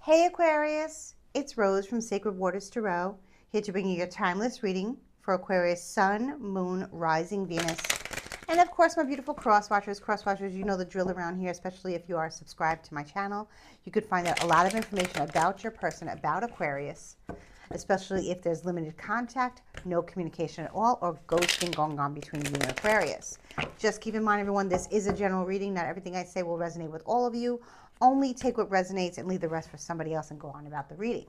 Hey Aquarius, it's Rose from Sacred Waters Tarot, here to bring you your timeless reading for Aquarius Sun, Moon, Rising Venus, and of course my beautiful cross-watchers. Cross-watchers, you know the drill around here, especially if you are subscribed to my channel. You could find out a lot of information about your person, about Aquarius, especially if there's limited contact, no communication at all, or ghosting going on between you and Aquarius. Just keep in mind, everyone, this is a general reading. Not everything I say will resonate with all of you. Only take what resonates and leave the rest for somebody else and go on about the reading.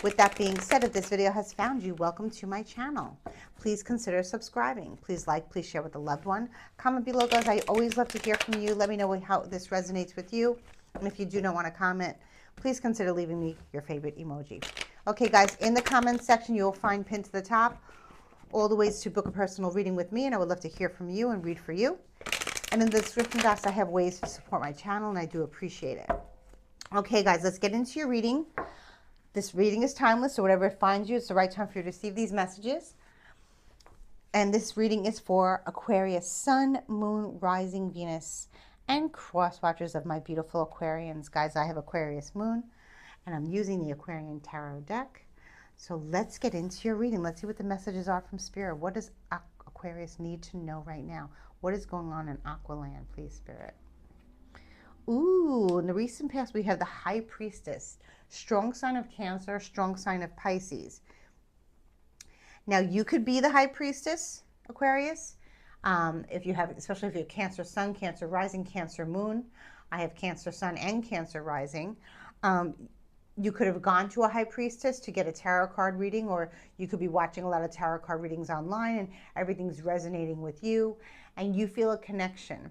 With that being said, if this video has found you, welcome to my channel. Please consider subscribing. Please like, please share with a loved one. Comment below, guys. I always love to hear from you. Let me know how this resonates with you. And if you do not want to comment, please consider leaving me your favorite emoji. Okay, guys, in the comments section, you'll find pinned to the top all the ways to book a personal reading with me, and I would love to hear from you and read for you. And in the description box, I have ways to support my channel, and I do appreciate it. Okay, guys, let's get into your reading. This reading is timeless, so whatever it finds you, it's the right time for you to receive these messages. And this reading is for Aquarius Sun, Moon, Rising Venus, and cross-watchers of my beautiful Aquarians. Guys, I have Aquarius Moon, and I'm using the Aquarian Tarot deck. So let's get into your reading. Let's see what the messages are from Spirit. What does Aquarius need to know right now? What is going on in Aqualand, please, Spirit? Ooh, in the recent past, we have the High Priestess. Strong sign of Cancer, strong sign of Pisces. Now, you could be the High Priestess, Aquarius. If you have, especially if you have Cancer Sun, Cancer Rising, Cancer Moon. I have Cancer Sun and Cancer Rising. You could have gone to a High Priestess to get a tarot card reading, or you could be watching a lot of tarot card readings online and everything's resonating with you and you feel a connection.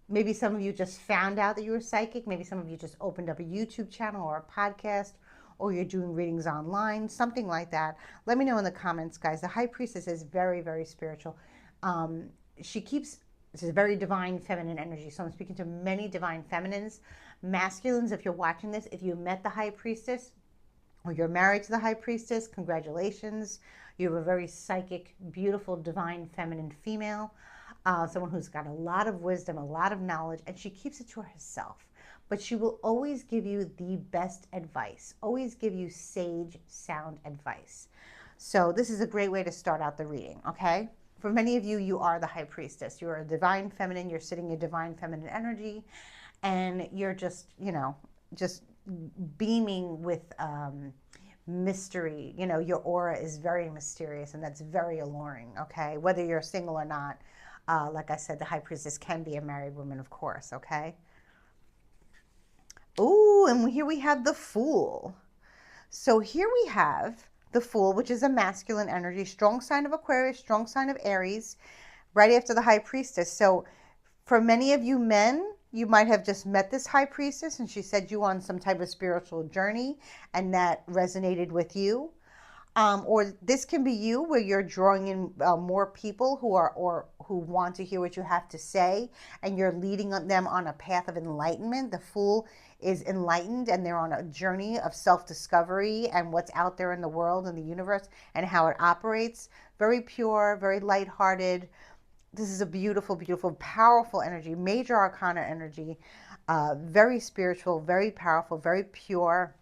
Maybe some of you just found out that you were psychic. Maybe some of you just opened up a YouTube channel or a podcast, or you're doing readings online, something like that. Let me know in the comments, guys. The High Priestess is very, very spiritual. This is very divine feminine energy. So I'm speaking to many divine feminines. Masculines, if you're watching this, if you met the High Priestess or you're married to the High Priestess, congratulations. You have a very psychic, beautiful, divine feminine female. Someone who's got a lot of wisdom, a lot of knowledge, and she keeps it to herself. But she will always give you the best advice, always give you sage, sound advice. So this is a great way to start out the reading, okay? For many of you, you are the High Priestess. You're a divine feminine. You're sitting in divine feminine energy, and you're just, just beaming with mystery. Your aura is very mysterious, and that's very alluring, okay? Whether you're single or not. Like I said, the High Priestess can be a married woman, of course, okay? Oh, and here we have the Fool. So here we have the Fool, which is a masculine energy, strong sign of Aquarius, strong sign of Aries, right after the High Priestess. So for many of you men, you might have just met this High Priestess and she set you on some type of spiritual journey and that resonated with you. Or this can be you, where you're drawing in more people who want to hear what you have to say, and you're leading them on a path of enlightenment. The Fool is enlightened, and they're on a journey of self-discovery and what's out there in the world and the universe and how it operates. Very pure, very lighthearted. This is a beautiful, beautiful, powerful energy, major arcana energy, very spiritual, very powerful, very pure.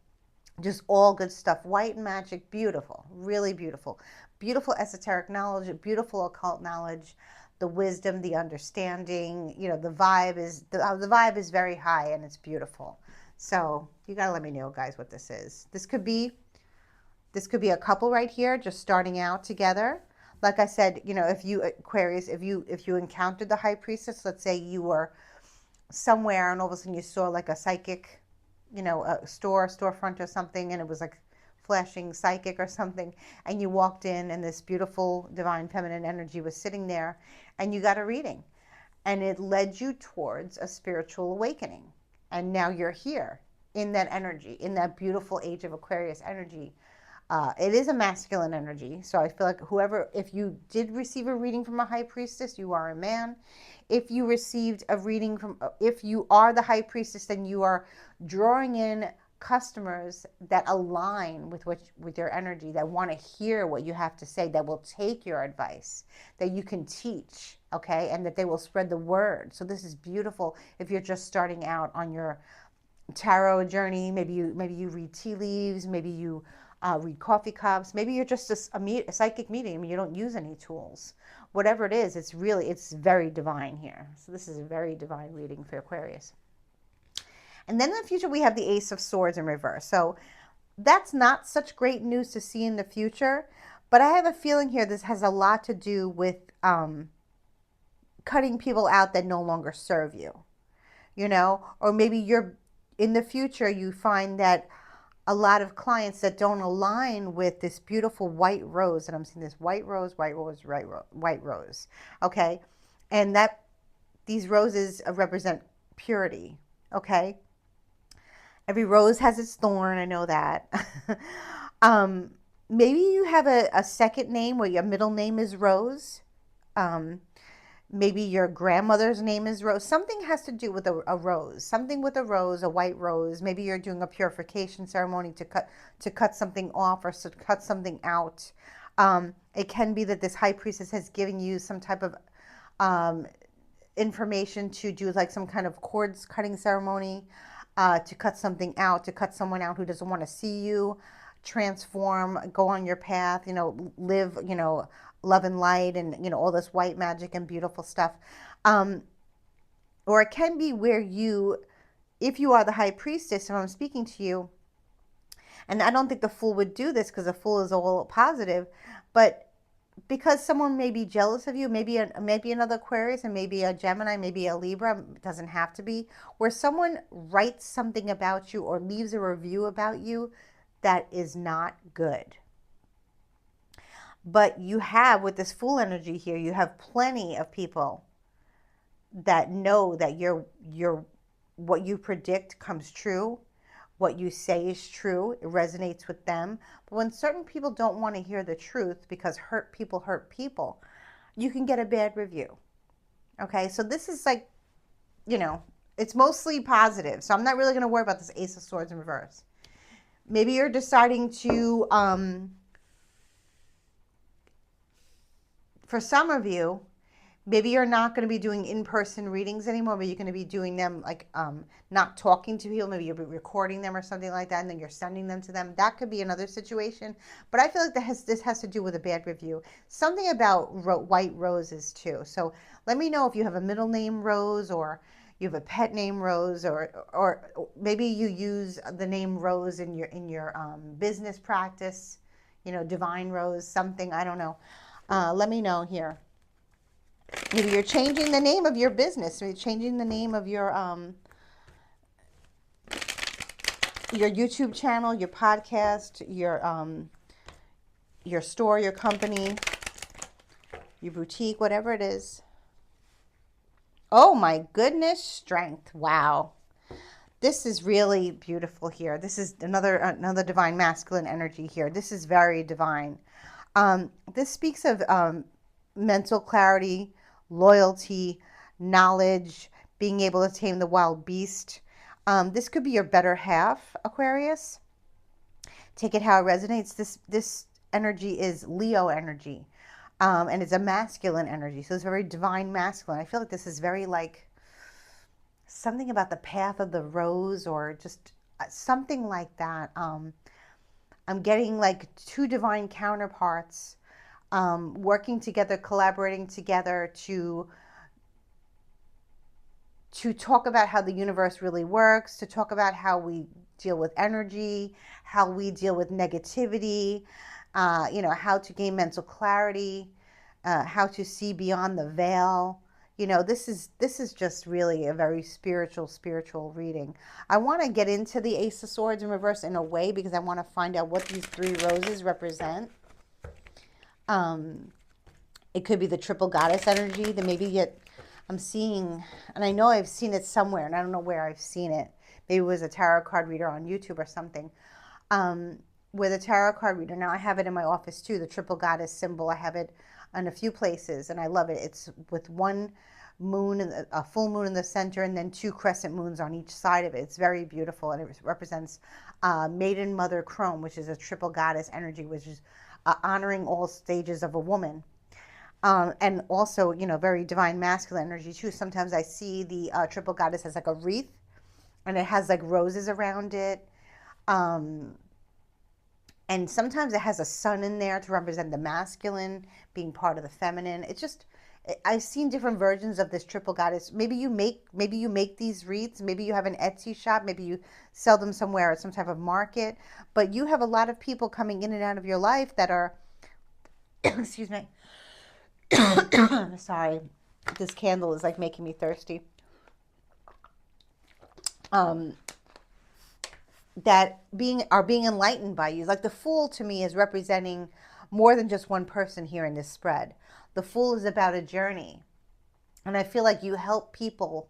Just all good stuff. White magic, beautiful, really beautiful. Beautiful esoteric knowledge, beautiful occult knowledge, the wisdom, the understanding. The vibe is very high and it's beautiful. So you gotta let me know, guys, what this is. This could be a couple right here, just starting out together. Like I said, if you, Aquarius, if you encountered the High Priestess, let's say you were somewhere and all of a sudden you saw like a psychic, a storefront or something, and it was like flashing psychic or something, and you walked in and this beautiful divine feminine energy was sitting there and you got a reading and it led you towards a spiritual awakening, and now you're here in that energy, in that beautiful age of Aquarius energy. It is a masculine energy, so I feel like if you did receive a reading from a High Priestess, you are a man. If you received a reading if you are the High Priestess, then you are drawing in customers that align with your energy, that want to hear what you have to say, that will take your advice, that you can teach, okay, and that they will spread the word. So this is beautiful if you're just starting out on your tarot journey. Maybe you read tea leaves. Maybe you read coffee cups. Maybe you're just a psychic medium. You don't use any tools. Whatever it is, it's very divine here. So this is a very divine reading for Aquarius. And then in the future, we have the Ace of Swords in reverse. So that's not such great news to see in the future. But I have a feeling here this has a lot to do with cutting people out that no longer serve you, or maybe in the future, you find that a lot of clients that don't align with this beautiful white rose, and I'm seeing this white rose, white rose, white rose, okay? And that these roses represent purity, okay? Every rose has its thorn, I know that. um, Maybe you have a second name where your middle name is Rose. Um, Maybe your grandmother's name is Rose. Something has to do with a rose. Something with a rose, a white rose. Maybe you're doing a purification ceremony to cut something off or to cut something out. It can be that this high priestess has given you some type of information to do like some kind of cords cutting ceremony, to cut something out, to cut someone out who doesn't want to see you, transform, go on your path, live, love and light, and all this white magic and beautiful stuff. Or it can be where if you are the high priestess and I'm speaking to you, and I don't think the Fool would do this because the Fool is all positive, but because someone may be jealous of you, maybe another Aquarius, and maybe a Gemini, maybe a Libra, it doesn't have to be, where someone writes something about you or leaves a review about you that is not good. But you have, with this Fool energy here, you have plenty of people that know that what you predict comes true. What you say is true. It resonates with them. But when certain people don't want to hear the truth because hurt people, you can get a bad review. Okay, so this is like, it's mostly positive. So I'm not really going to worry about this Ace of Swords in reverse. Maybe you're deciding to, for some of you, maybe you're not going to be doing in-person readings anymore, but you're going to be doing them like not talking to people. Maybe you'll be recording them or something like that, and then you're sending them to them. That could be another situation. But I feel like this has to do with a bad review. Something about white roses too. So let me know if you have a middle name Rose, or you have a pet name Rose, or maybe you use the name Rose in your business practice. Divine Rose, something, I don't know. Let me know here. Maybe you're changing the name of your business. Maybe changing the name of your YouTube channel, your podcast, your store, your company, your boutique, whatever it is. Oh my goodness, Strength. Wow. This is really beautiful here. This is another divine masculine energy here. This is very divine. This speaks of mental clarity, loyalty, knowledge, being able to tame the wild beast. This could be your better half, Aquarius. Take it how it resonates. This energy is Leo energy, and it's a masculine energy. So it's very divine masculine. I feel like this is very like something about the path of the rose, or just something like that. I'm getting like two divine counterparts working together, collaborating together to talk about how the universe really works, to talk about how we deal with energy, how we deal with negativity, how to gain mental clarity, how to see beyond the veil. This is just really a very spiritual reading. I want to get into the Ace of Swords in reverse in a way because I want to find out what these three roses represent. It could be the triple goddess energy that maybe I'm seeing, and I know I've seen it somewhere, and I don't know where I've seen it. Maybe it was a tarot card reader on YouTube or something. With a tarot card reader, now I have it in my office too, the triple goddess symbol. I have it in a few places, and I love it. It's with one moon, a full moon in the center, and then two crescent moons on each side of it. It's very beautiful, and it represents Maiden Mother Chrome, which is a triple goddess energy, which is honoring all stages of a woman. And also, very divine masculine energy too. Sometimes I see the triple goddess as like a wreath, and it has like roses around it. Um, and sometimes it has a sun in there to represent the masculine being part of the feminine. It's just, I've seen different versions of this triple goddess. Maybe you make these wreaths. Maybe you have an Etsy shop. Maybe you sell them somewhere at some type of market. But you have a lot of people coming in and out of your life that are, excuse me, I'm sorry, this candle is like making me thirsty. Um, that are being enlightened by you. Like the Fool to me is representing more than just one person here in this spread. The Fool is about a journey. And I feel like you help people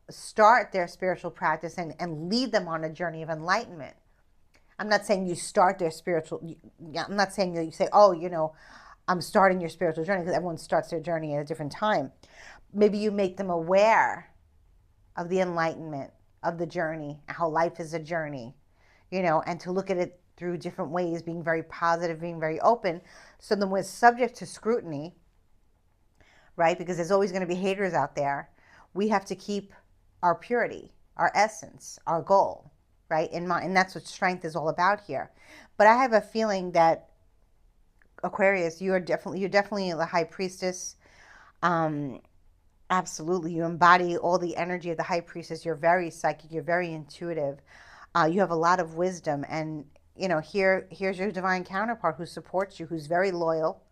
start their spiritual practice and lead them on a journey of enlightenment. I'm not saying you start their spiritual, I'm not saying that you say, oh, you know, I'm starting your spiritual journey, because everyone starts their journey at a different time. Maybe you make them aware of the enlightenment of the journey, how life is a journey, you know, and to look at it through different ways, being very positive, being very open. So then we're subject to scrutiny, right? Because there's always going to be haters out there. We have to keep our purity, our essence, our goal, right, in mind. And that's what strength is all about here. But I have a feeling that Aquarius, you're definitely the high priestess. Absolutely. You embody all the energy of the high priestess. You're very psychic. You're very intuitive. You have a lot of wisdom. And, you know, here's your divine counterpart who supports you, who's very loyal,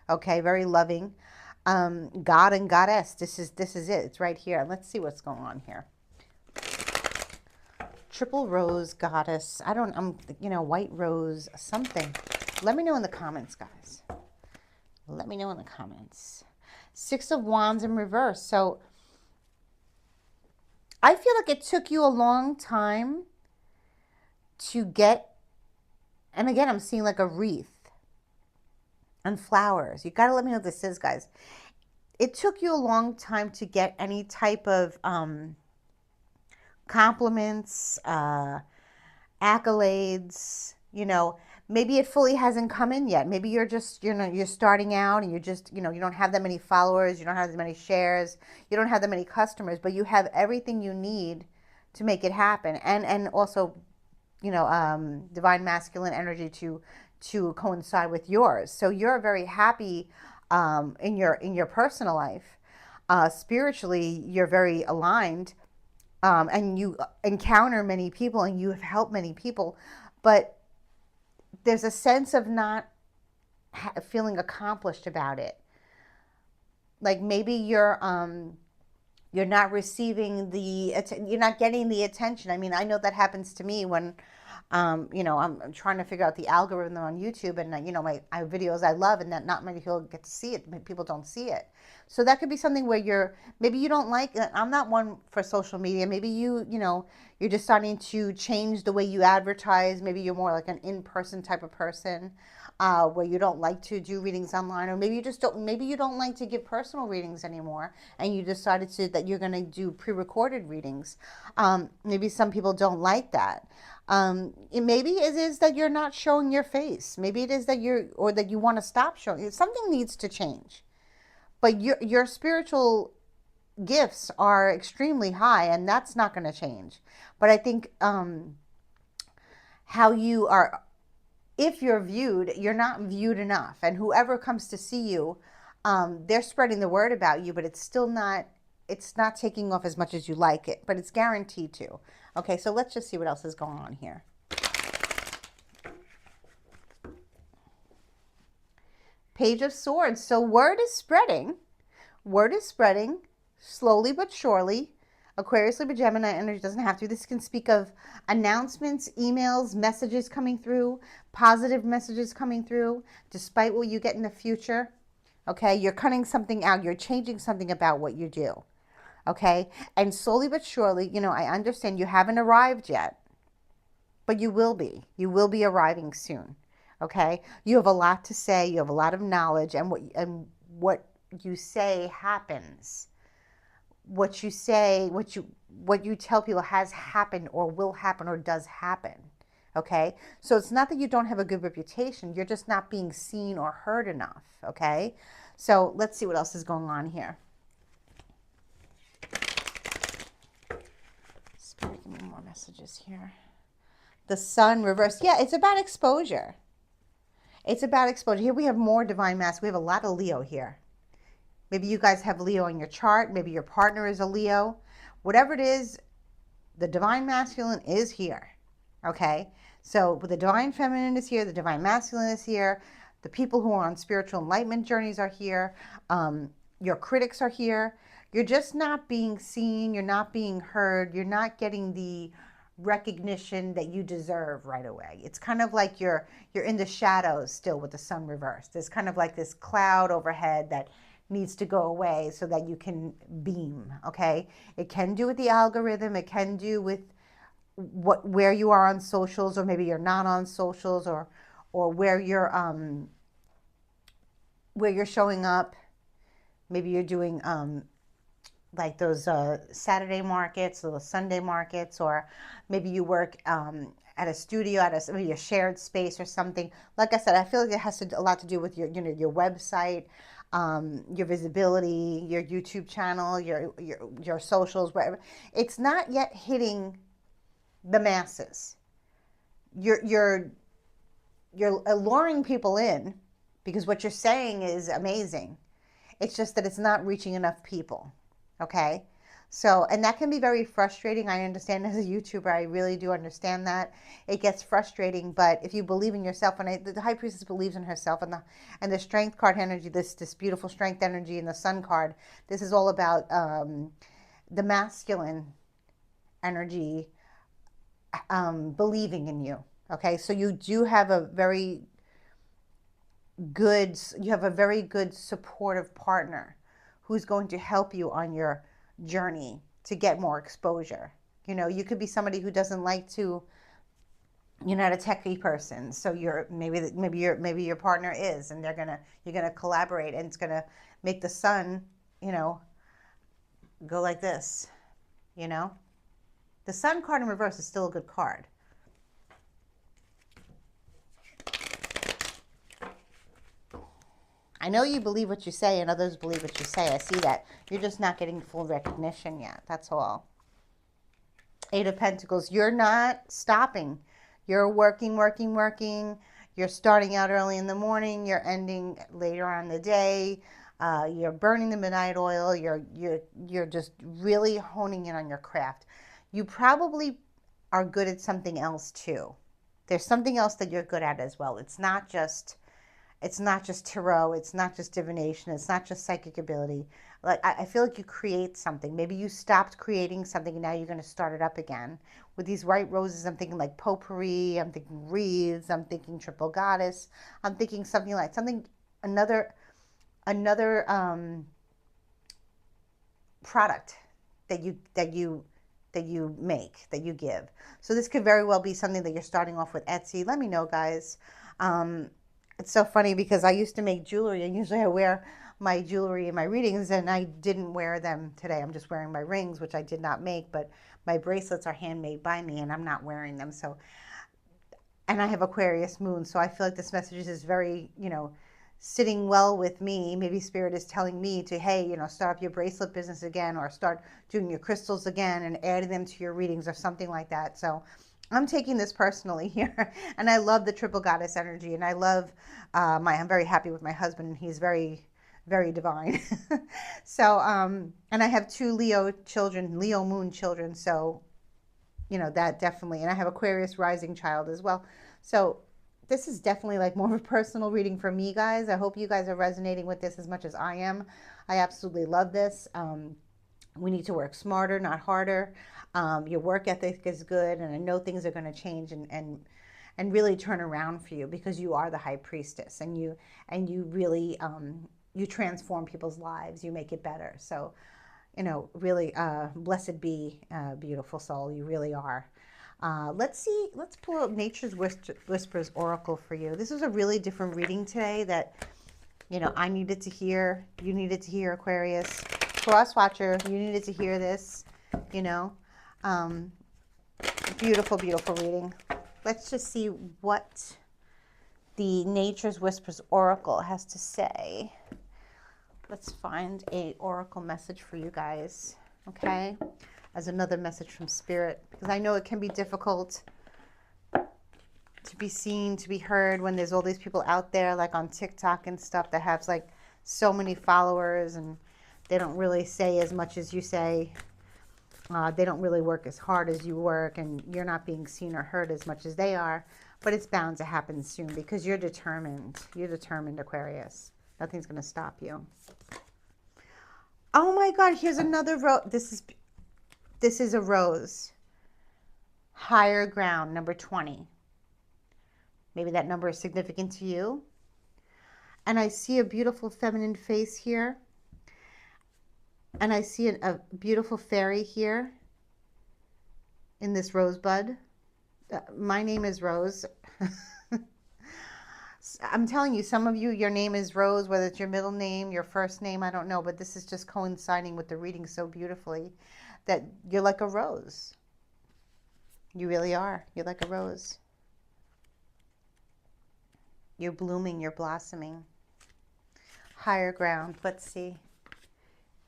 okay, very loving. God and goddess. This is it. It's right here. Let's see what's going on here. Triple rose goddess. You know, white rose, something. Let me know in the comments, guys. Let me know in the comments. Six of Wands in reverse. So I feel like it took you a long time to get, and again, I'm seeing like a wreath and flowers. You got to let me know what this is, guys. It took you a long time to get any type of compliments, accolades, you know. Maybe it fully hasn't come in yet. Maybe you're just, you know, you're starting out and you're just, you know, you don't have that many followers, you don't have as many shares, you don't have that many customers, but you have everything you need to make it happen. And also, you know, divine masculine energy to coincide with yours. So you're very happy in your personal life. Spiritually, you're very aligned, and you encounter many people and you have helped many people, but there's a sense of not feeling accomplished about it. Like maybe you're not receiving you're not getting the attention. I mean, I know that happens to me when you know, I'm trying to figure out the algorithm on YouTube, and you know, my videos I love, and that not many people get to see it. People don't see it. So that could be something where maybe you don't like. I'm not one for social media. Maybe you know, you're just starting to change the way you advertise. Maybe you're more like an in-person type of person, where you don't like to do readings online, or maybe you just don't. Maybe you don't like to give personal readings anymore, and you decided that you're going to do pre-recorded readings. Maybe some people don't like that. Maybe it is that you're not showing your face. Maybe it is that you want to stop showing. Something needs to change. But your spiritual gifts are extremely high, and that's not going to change. But I think how you are, if you're viewed, you're not viewed enough. And whoever comes to see you, they're spreading the word about you, but it's not taking off as much as you like it, but it's guaranteed to. Okay, so let's just see what else is going on here. Page of Swords. So word is spreading. Word is spreading slowly but surely. Aquarius, Libra, Gemini energy doesn't have to. This can speak of announcements, emails, messages coming through, positive messages coming through, despite what you get in the future. Okay, you're cutting something out. You're changing something about what you do. Okay, and slowly but surely, you know, I understand you haven't arrived yet, but you will be. You will be arriving soon. Okay, you have a lot to say. You have a lot of knowledge, and what you say happens. What you say, what you tell people has happened or will happen or does happen. Okay, so it's not that you don't have a good reputation. You're just not being seen or heard enough. Okay, so let's see what else is going on here. Give me more messages here. The sun reversed. Yeah, it's about exposure. It's about exposure. Here we have more divine masculine. We have a lot of Leo here. Maybe you guys have Leo in your chart. Maybe your partner is a Leo. Whatever it is, the divine masculine is here. Okay? So the divine feminine is here. The divine masculine is here. The people who are on spiritual enlightenment journeys are here. Your critics are here. You're just not being seen. You're not being heard. You're not getting the recognition that you deserve right away. It's kind of like you're in the shadows still with the sun reversed. There's kind of like this cloud overhead that needs to go away so that you can beam. Okay, it can do with the algorithm. It can do with where you are on socials, or maybe you're not on socials, or where you're showing up. Maybe you're doing like those Saturday markets, those Sunday markets, or maybe you work at a studio, at maybe a shared space or something. Like I said, I feel like it has a lot to do with your, your website, your visibility, your YouTube channel, your socials, whatever. It's not yet hitting the masses. You're alluring people in because what you're saying is amazing. It's just that it's not reaching enough people. Okay? So, and that can be very frustrating. I understand as a YouTuber, I really do understand that. It gets frustrating, but if you believe in yourself, and the High Priestess believes in herself, and the Strength card energy, this beautiful Strength energy, and the Sun card, this is all about the masculine energy believing in you. Okay? So you do have a very good, supportive partner who's going to help you on your journey to get more exposure. You could be somebody who doesn't like to, you're not a techie person, so maybe your partner is, and you're gonna collaborate, and it's gonna make the sun, go like this. The Sun card in reverse is still a good card. I know you believe what you say, and others believe what you say. I see that. You're just not getting full recognition yet. That's all. Eight of Pentacles. You're not stopping. You're working. You're starting out early in the morning. You're ending later on in the day. You're burning the midnight oil. You're just really honing in on your craft. You probably are good at something else too. There's something else that you're good at as well. It's not just tarot. It's not just divination. It's not just psychic ability. Like I feel like you create something. Maybe you stopped creating something and now you're going to start it up again. With these white roses, I'm thinking like potpourri. I'm thinking wreaths. I'm thinking triple goddess. I'm thinking another product that you make, that you give. So this could very well be something that you're starting off with Etsy. Let me know, guys. It's so funny because I used to make jewelry, and usually I wear my jewelry in my readings, and I didn't wear them today. I'm just wearing my rings, which I did not make, but my bracelets are handmade by me, and I'm not wearing them. So, and I have Aquarius moon, so I feel like this message is very, sitting well with me. Maybe Spirit is telling me to, hey, start up your bracelet business again, or start doing your crystals again and adding them to your readings or something like that. So I'm taking this personally here, and I love the triple goddess energy, and I love I'm very happy with my husband, and he's very, very divine. So, and I have 2 Leo moon children, so, that definitely, and I have Aquarius rising child as well. So this is definitely like more of a personal reading for me, guys. I hope you guys are resonating with this as much as I am. I absolutely love this. We need to work smarter, not harder. Your work ethic is good, and I know things are going to change and really turn around for you, because you are the High Priestess, and you really you transform people's lives. You make it better. So, really blessed be, beautiful soul. You really are. Let's pull up Nature's Whispers Oracle for you. This was a really different reading today that, I needed to hear. You needed to hear, Aquarius. Cross Watcher, you needed to hear this, beautiful, beautiful reading. Let's just see what the Nature's Whispers Oracle has to say. Let's find a oracle message for you guys, okay? as another message from Spirit, because I know it can be difficult to be seen, to be heard when there's all these people out there, like on TikTok and stuff, that have like so many followers, and they don't really say as much as you say. They don't really work as hard as you work, and you're not being seen or heard as much as they are. But it's bound to happen soon because you're determined. You're determined, Aquarius. Nothing's going to stop you. Oh my God, here's another rose. This is a rose. Higher ground, number 20. Maybe that number is significant to you. And I see a beautiful feminine face here. And I see a beautiful fairy here in this rosebud. My name is Rose. I'm telling you, some of you, your name is Rose, whether it's your middle name, your first name, I don't know, but this is just coinciding with the reading so beautifully that you're like a rose. You really are. You're like a rose. You're blooming, you're blossoming. Higher ground. Let's see.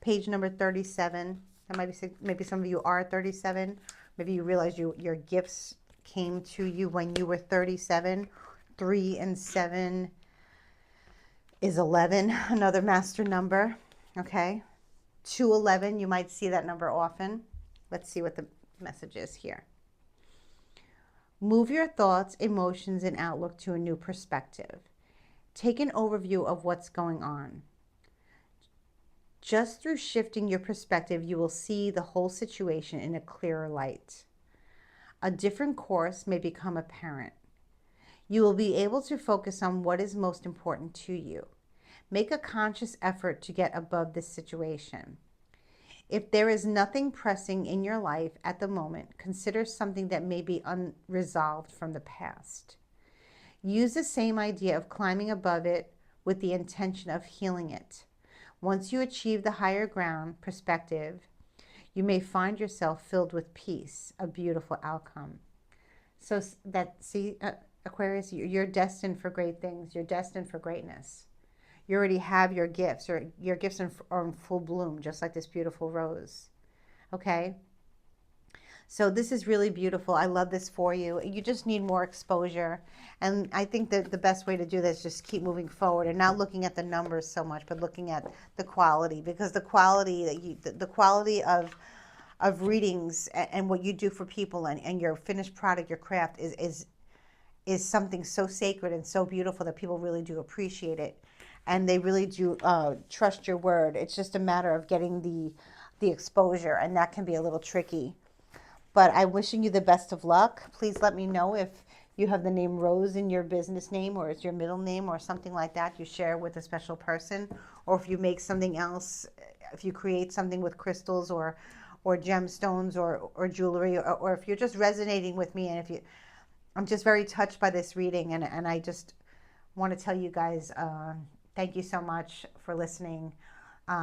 Page number 37. That might be, maybe some of you are 37. Maybe you realize your gifts came to you when you were 37. 3 and 7 is 11, another master number. Okay. 211, you might see that number often. Let's see what the message is here. Move your thoughts, emotions, and outlook to a new perspective. Take an overview of what's going on. Just through shifting your perspective, you will see the whole situation in a clearer light. A different course may become apparent. You will be able to focus on what is most important to you. Make a conscious effort to get above this situation. If there is nothing pressing in your life at the moment, consider something that may be unresolved from the past. Use the same idea of climbing above it with the intention of healing it. Once you achieve the higher ground perspective, you may find yourself filled with peace, a beautiful outcome. So Aquarius, you're destined for great things. You're destined for greatness. You already have your gifts, or your gifts are in full bloom, just like this beautiful rose. Okay? So this is really beautiful. I love this for you. You just need more exposure. And I think that the best way to do this is just keep moving forward and not looking at the numbers so much, but looking at the quality, because the quality of readings and what you do for people and your finished product, your craft is something so sacred and so beautiful that people really do appreciate it. And they really do trust your word. It's just a matter of getting the exposure, and that can be a little tricky. But I'm wishing you the best of luck. Please let me know if you have the name Rose in your business name, or it's your middle name or something like that you share with a special person, or if you make something else, if you create something with crystals or gemstones or jewelry, or if you're just resonating with me, and if you, I'm just very touched by this reading, and I just want to tell you guys, thank you so much for listening.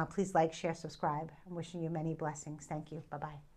Please like, share, subscribe. I'm wishing you many blessings. Thank you. Bye-bye.